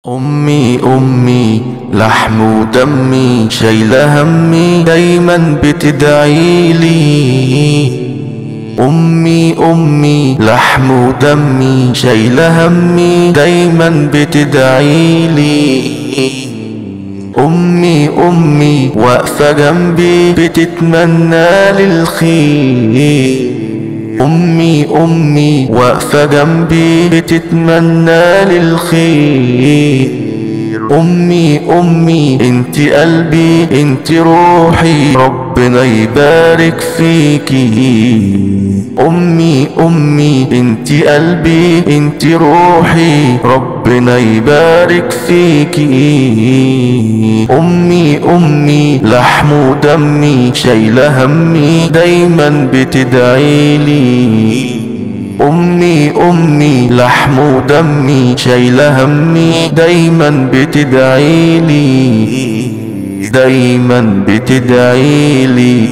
أمي أمي لحم ودمي شايلة همي دايما بتدعيلي. أمي أمي لحم ودمي شايلة همي دايما بتدعيلي. أمي أمي واقفة جنبي بتتمنى للخير. أمي أمي واقفة جنبي بتتمنى للخير. أمي أمي انت قلبي انت روحي ربنا يبارك فيكي. أمي أمي انت قلبي انت روحي ربنا يبارك فيكي. أمي أمي لحم ودمي شايلة همي دايما بتدعيلي. أمي أمي لحم ودمي شايلة همي دايما بتدعيلي. دايما بتدعيلي.